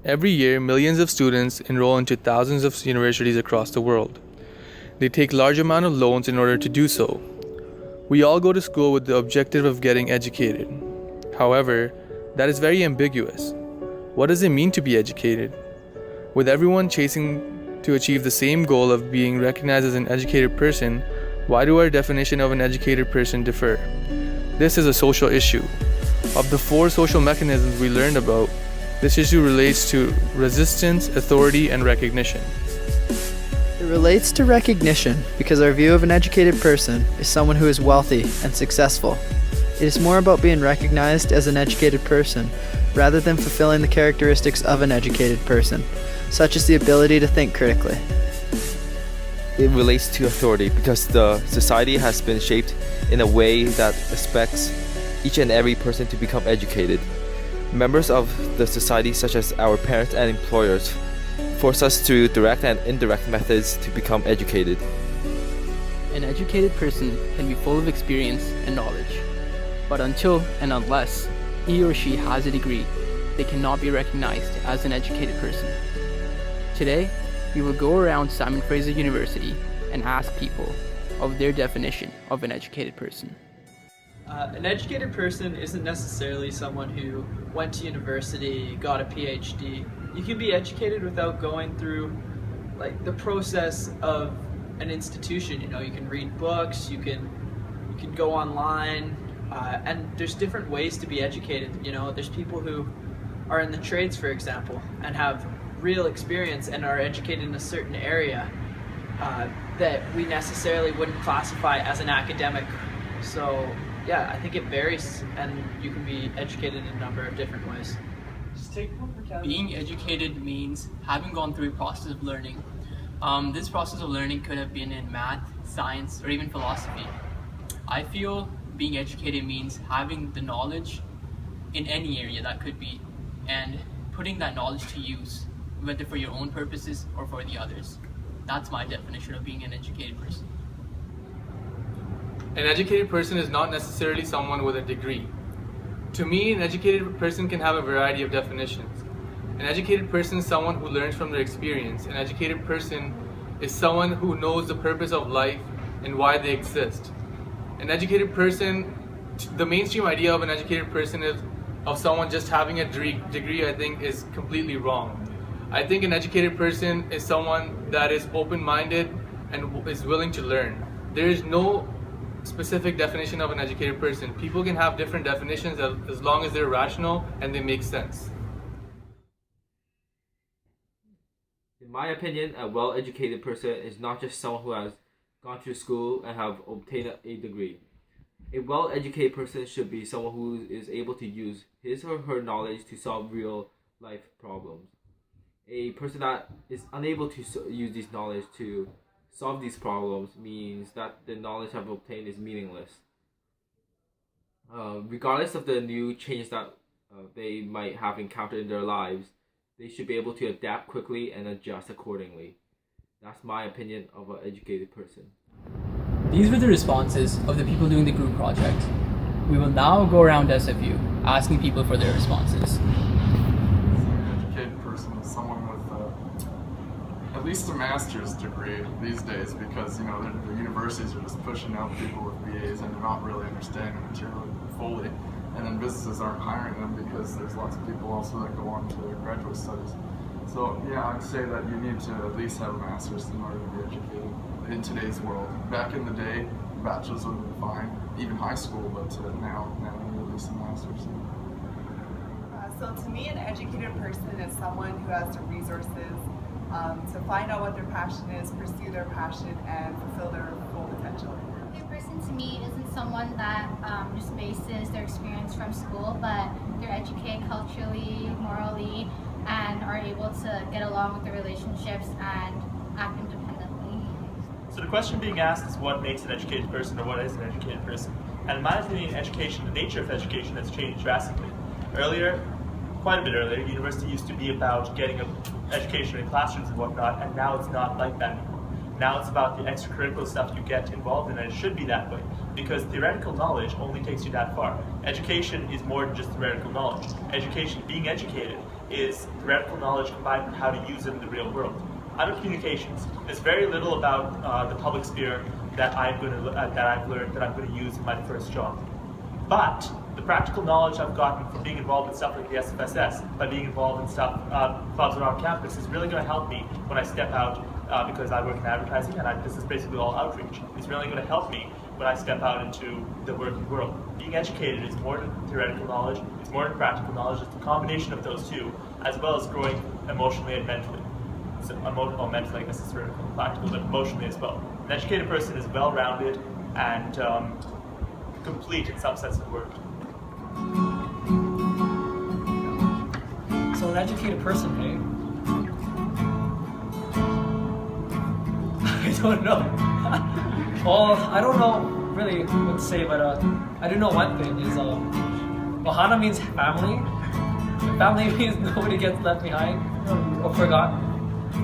Every year, millions of students enroll into thousands of universities across the world. They take large amount of loans in order to do so. We all go to school with the objective of getting educated. However, that is very ambiguous. What does it mean to be educated? With everyone chasing to achieve the same goal of being recognized as an educated person, why do our definition of an educated person differ? This is a social issue. Of the 4 social mechanisms we learned about, this issue relates to resistance, authority, and recognition. It relates to recognition because our view of an educated person is someone who is wealthy and successful. It is more about being recognized as an educated person rather than fulfilling the characteristics of an educated person, such as the ability to think critically. It relates to authority because the society has been shaped in a way that expects each and every person to become educated. Members of the society, such as our parents and employers, force us through direct and indirect methods to become educated. An educated person can be full of experience and knowledge, but until and unless he or she has a degree, they cannot be recognized as an educated person. Today, we will go around Simon Fraser University and ask people of their definition of an educated person. An educated person isn't necessarily someone who went to university, got a PhD. You can be educated without going through the process of an institution. You can read books, you can go online, and there's different ways to be educated. There's people who are in the trades, for example, and have real experience and are educated in a certain area that we necessarily wouldn't classify as an academic. So yeah, I think it varies, and you can be educated in a number of different ways. Being educated means having gone through a process of learning. This process of learning could have been in math, science, or even philosophy. I feel being educated means having the knowledge in any area that could be, and putting that knowledge to use, whether for your own purposes or for the others. That's my definition of being an educated person. An educated person is not necessarily someone with a degree. To me, an educated person can have a variety of definitions. An educated person is someone who learns from their experience. An educated person is someone who knows the purpose of life and why they exist. An educated person, the mainstream idea of an educated person is of someone just having a degree, I think, is completely wrong. I think an educated person is someone that is open-minded and is willing to learn. There is no specific definition of an educated person. People can have different definitions as long as they're rational and they make sense. In my opinion, a well-educated person is not just someone who has gone to school and have obtained a degree. A well-educated person should be someone who is able to use his or her knowledge to solve real-life problems. A person that is unable to use this knowledge to solve these problems means that the knowledge I've obtained is meaningless. Regardless of the new changes that they might have encountered in their lives, they should be able to adapt quickly and adjust accordingly. That's my opinion of an educated person. These were the responses of the people doing the group project. We will now go around SFU, asking people for their responses. An educated person is someone with at least a master's degree these days, because the universities are just pushing out people with BAs and they're not really understanding the material fully, and then businesses aren't hiring them because there's lots of people also that go on to graduate studies. So yeah, I'd say that you need to at least have a master's in order to be educated in today's world. Back in the day, bachelor's would have been fine, even high school, but now you need at least a master's. So to me, an educated person is someone who has the resources to find out what their passion is, pursue their passion, and fulfill their full potential. A good person to me isn't someone that just bases their experience from school, but they're educated culturally, morally, and are able to get along with the relationships and act independently. So the question being asked is what makes an educated person, or what is an educated person? And in my opinion, education, the nature of education has changed drastically. Quite a bit earlier, university used to be about getting an education in classrooms and whatnot, and now it's not like that anymore. Now it's about the extracurricular stuff you get involved in, and it should be that way. because theoretical knowledge only takes you that far. Education is more than just theoretical knowledge. Education, being educated, is theoretical knowledge combined with how to use it in the real world. Other communications, there's very little about the public sphere that I've learned that I'm going to use in my first job. But the practical knowledge I've gotten from being involved in stuff like the SFSS, by being involved in stuff, clubs around campus, is really going to help me when I step out, because I work in advertising and this is basically all outreach. It's really going to help me when I step out into the working world. Being educated is more than theoretical knowledge, it's more than practical knowledge, it's a combination of those two, as well as growing emotionally and mentally. So mentally, I guess it's theoretical and practical, but emotionally as well. An educated person is well-rounded and complete in some sense of the word. So an educated person, hey? I don't know. Well, I don't know really what to say, but I do know one thing is Ohana means family. And family means nobody gets left behind or forgotten.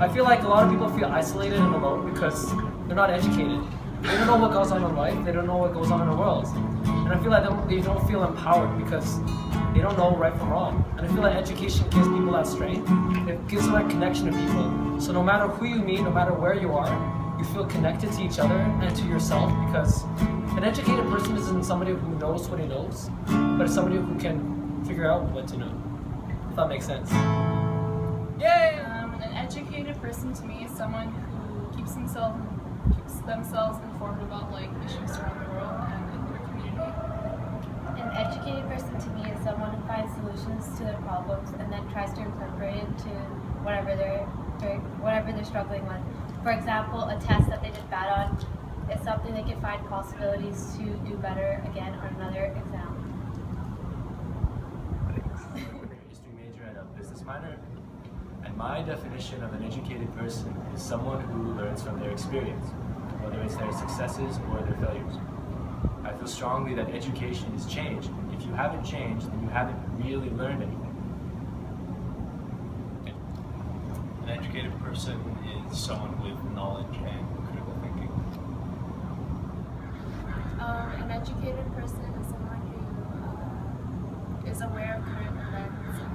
I feel like a lot of people feel isolated and alone because they're not educated. They don't know what goes on in life. They don't know what goes on in the world. And I feel like they don't feel empowered because they don't know right from wrong. And I feel like education gives people that strength. It gives them that connection to people. So no matter who you meet, no matter where you are, you feel connected to each other and to yourself, because an educated person isn't somebody who knows what he knows, but it's somebody who can figure out what to know. If that makes sense. Yay! An educated person to me is someone who keeps themselves informed about like issues around the world and in their community. An educated person to me is someone who finds solutions to their problems and then tries to incorporate it into whatever they're struggling with. For example, a test that they did bad on is something they can find possibilities to do better again on another exam. I'm a history major and a business minor, and my definition of an educated person is someone who learns from their experience, whether it's their successes or their failures. I feel strongly that education is change. If you haven't changed, then you haven't really learned anything. An educated person is someone with knowledge and critical thinking. An educated person is someone who is aware of current events and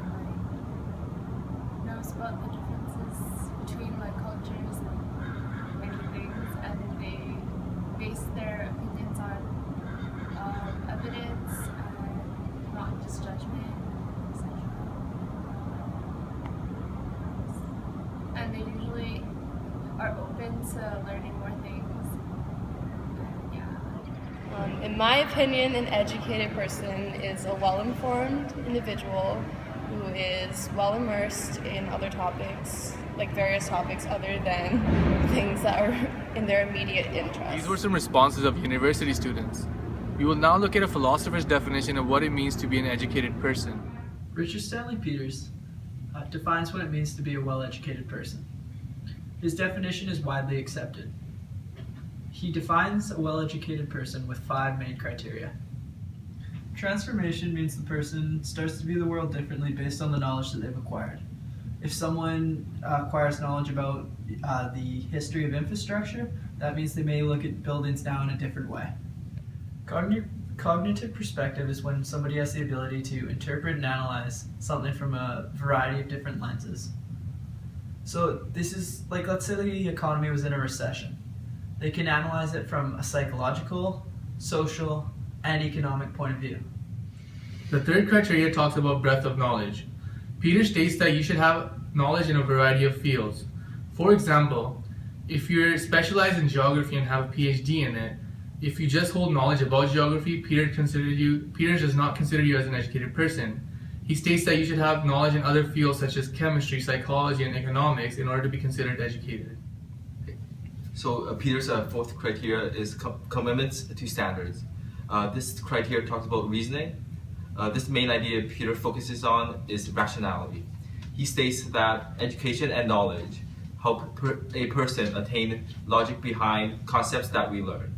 like knows about the differences between like cultures and many things, and they base their opinions on evidence and not just judgment, etc. And they usually are open to learning more things. In my opinion, an educated person is a well-informed individual who is well-immersed in other topics, like various topics other than things that are in their immediate interest. These were some responses of university students. We will now look at a philosopher's definition of what it means to be an educated person. Richard Stanley Peters defines what it means to be a well-educated person. His definition is widely accepted. He defines a well-educated person with 5 main criteria. Transformation means the person starts to view the world differently based on the knowledge that they've acquired. If someone acquires knowledge about the history of infrastructure, that means they may look at buildings now in a different way. Cognitive perspective is when somebody has the ability to interpret and analyze something from a variety of different lenses. So this is like, let's say the economy was in a recession. They can analyze it from a psychological, social, and economic point of view. The third criteria talks about breadth of knowledge. Peter states that you should have knowledge in a variety of fields. For example, if you're specialized in geography and have a PhD in it, if you just hold knowledge about geography, Peter does not consider you as an educated person. He states that you should have knowledge in other fields such as chemistry, psychology, and economics in order to be considered educated. So Peter's fourth criteria is commitments to standards. This criteria talks about reasoning. This main idea Peter focuses on is rationality. He states that education and knowledge help a person attain logic behind concepts that we learn.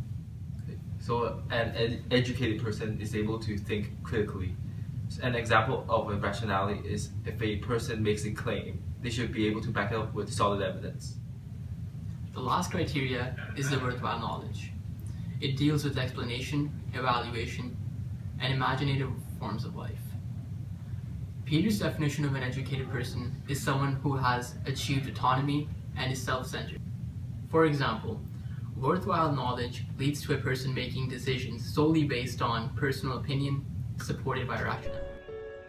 So an educated person is able to think critically. An example of a rationality is if a person makes a claim, they should be able to back it up with solid evidence. The last criteria is the worthwhile knowledge. It deals with explanation, evaluation, and imaginative forms of life. Peter's definition of an educated person is someone who has achieved autonomy and is self-centered. For example, worthwhile knowledge leads to a person making decisions solely based on personal opinion, supported by rationale.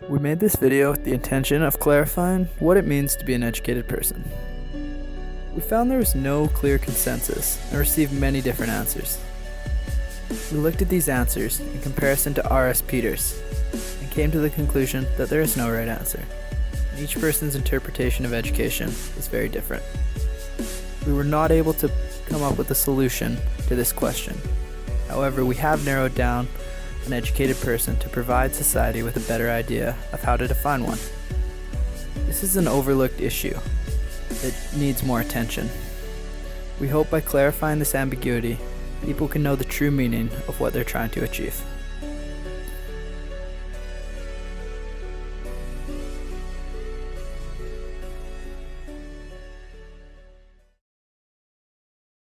We made this video with the intention of clarifying what it means to be an educated person. We found there was no clear consensus and received many different answers. We looked at these answers in comparison to R.S. Peters and came to the conclusion that there is no right answer, and each person's interpretation of education is very different. We were not able to come up with a solution to this question. However, we have narrowed down an educated person to provide society with a better idea of how to define one. This is an overlooked issue that needs more attention. We hope by clarifying this ambiguity, people can know the true meaning of what they're trying to achieve.